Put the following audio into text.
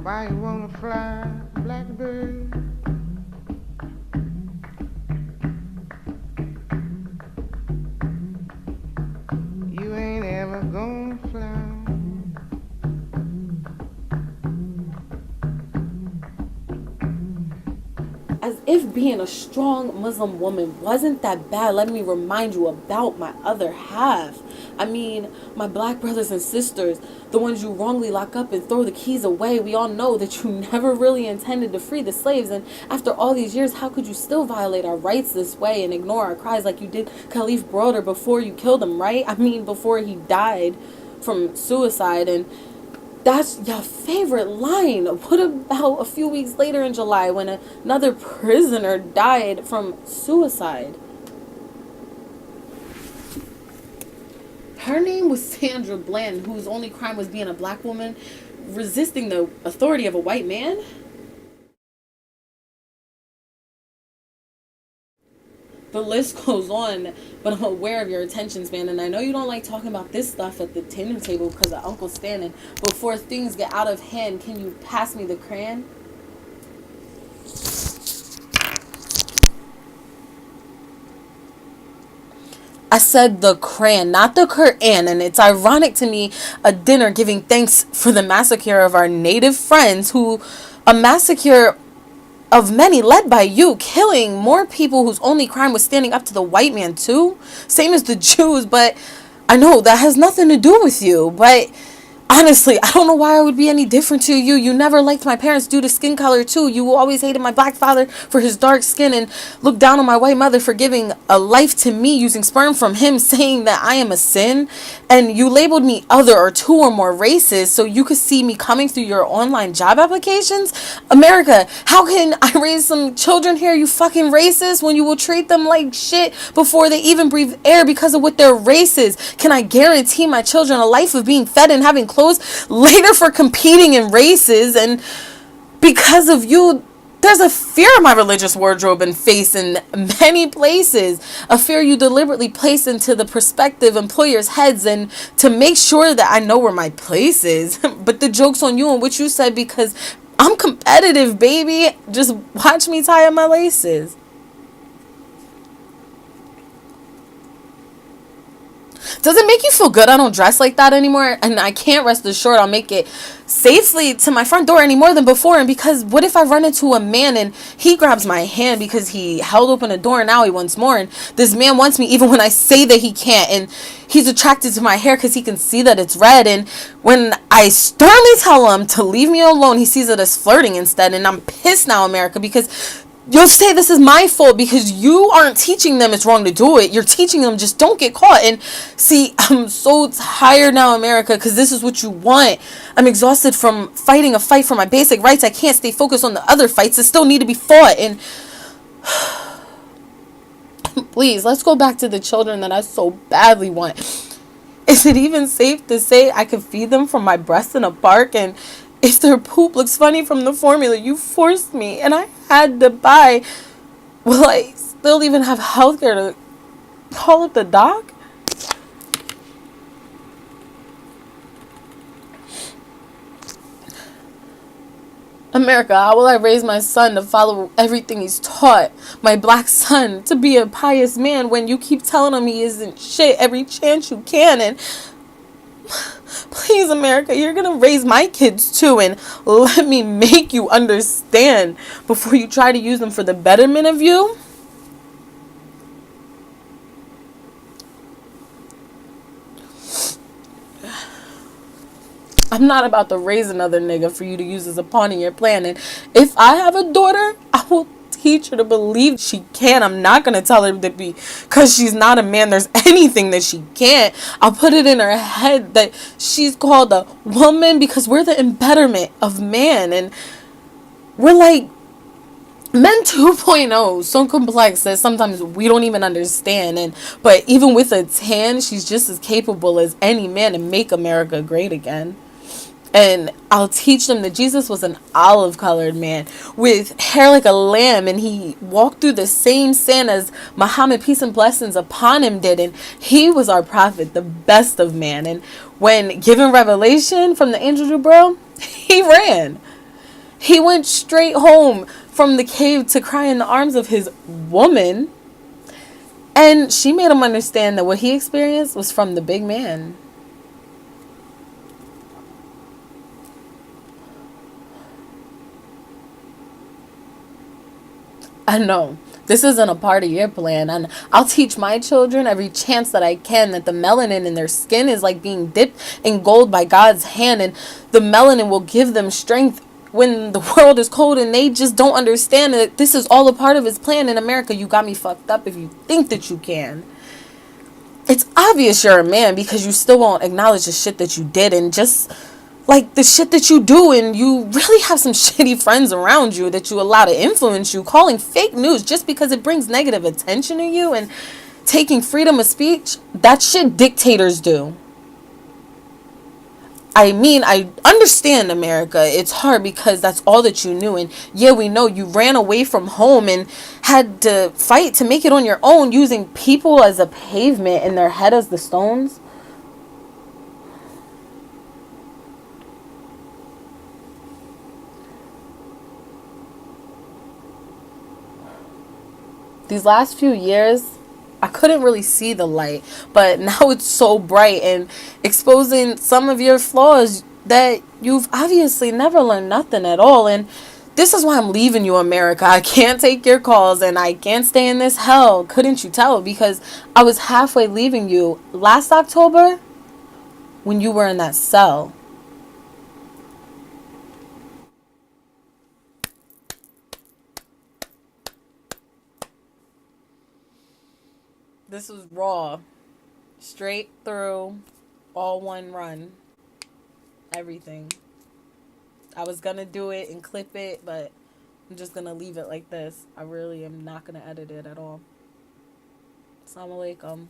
Why you wanna fly, blackbird? You ain't ever gonna fly. As if being a strong Muslim woman wasn't that bad, let me remind you about my other half. I mean, my black brothers and sisters, the ones you wrongly lock up and throw the keys away. We all know that you never really intended to free the slaves. And after all these years, how could you still violate our rights this way and ignore our cries like you did Khalif Broder before you killed him, right? I mean, before he died from suicide. And that's your favorite line. What about a few weeks later in July when another prisoner died from suicide? Her name was Sandra Bland, whose only crime was being a black woman resisting the authority of a white man. The list goes on, but I'm aware of your attention span, and I know you don't like talking about this stuff at the dinner table because of Uncle Stan. And before things get out of hand, can you pass me the crayon? I said the crayon, not the Quran, and it's ironic to me a dinner giving thanks for the massacre of our native friends, who a massacre of many led by you, killing more people whose only crime was standing up to the white man too, same as the Jews. But I know that has nothing to do with you. But honestly, I don't know why I would be any different to you. You never liked my parents due to skin color too. You always hated my black father for his dark skin and looked down on my white mother for giving a life to me using sperm from him, saying that I am a sin. And you labeled me other or two or more races so you could see me coming through your online job applications. America, how can I raise some children here, you fucking racist, when you will treat them like shit before they even breathe air because of what their race is? Can I guarantee my children a life of being fed and having clothes later for competing in races? And because of you, there's a fear of my religious wardrobe and face in many places. A fear you deliberately place into the prospective employers' heads and to make sure that I know where my place is. But the joke's on you and what you said because I'm competitive, baby. Just watch me tie up my laces. Does it make you feel good I don't dress like that anymore? And I can't rest assured I'll make it safely to my front door any more than before. And because what if I run into a man and he grabs my hand because he held open a door and now he wants more? And this man wants me even when I say that he can't. And he's attracted to my hair because he can see that it's red. And when I sternly tell him to leave me alone, he sees it as flirting instead. And I'm pissed now, America, because you'll say this is my fault because you aren't teaching them it's wrong to do it. You're teaching them just don't get caught. And see, I'm so tired now, America, because this is what you want. I'm exhausted from fighting a fight for my basic rights. I can't stay focused on the other fights that still need to be fought. And please, let's go back to the children that I so badly want. Is it even safe to say I could feed them from my breast in a park? And if their poop looks funny from the formula you forced me and I had to buy, will I still even have healthcare to call up the doc? America, how will I raise my son to follow everything he's taught? My black son to be a pious man when you keep telling him he isn't shit every chance you can. And please, America, you're gonna raise my kids too, and let me make you understand before you try to use them for the betterment of you. I'm not about to raise another nigga for you to use as a pawn in your plan. And if I have a daughter, I will teach her to believe she can. I'm not going to tell her that because she's not a man, there's anything that she can't. I'll put it in her head that she's called a woman because we're the embetterment of man. And we're like men 2.0, so complex that sometimes we don't even understand. And but even with a tan, she's just as capable as any man to make America great again. And I'll teach them that Jesus was an olive-colored man with hair like a lamb, and he walked through the same sand as Muhammad, peace and blessings upon him, did. And he was our prophet, the best of man. And when given revelation from the angel Jibril, he ran. He went straight home from the cave to cry in the arms of his woman. And she made him understand that what he experienced was from the big man. I know. This isn't a part of your plan. And I'll teach my children every chance that I can that the melanin in their skin is like being dipped in gold by God's hand. And the melanin will give them strength when the world is cold and they just don't understand that this is all a part of his plan. In America, you got me fucked up if you think that you can. It's obvious you're a man because you still won't acknowledge the shit that you did and just like the shit that you do, and you really have some shitty friends around you that you allow to influence you, calling fake news just because it brings negative attention to you, and taking freedom of speech. That shit dictators do. I mean, I understand, America. It's hard because that's all that you knew. And yeah, we know you ran away from home and had to fight to make it on your own, using people as a pavement and their head as the stones. These last few years, I couldn't really see the light, but now it's so bright and exposing some of your flaws that you've obviously never learned nothing at all. And this is why I'm leaving you, America. I can't take your calls and I can't stay in this hell. Couldn't you tell? Because I was halfway leaving you last October when you were in that cell. This was raw, straight through, all one run, everything. I was gonna do it and clip it, but I'm just gonna leave it like this. I really am not gonna edit it at all. Assalamu alaikum.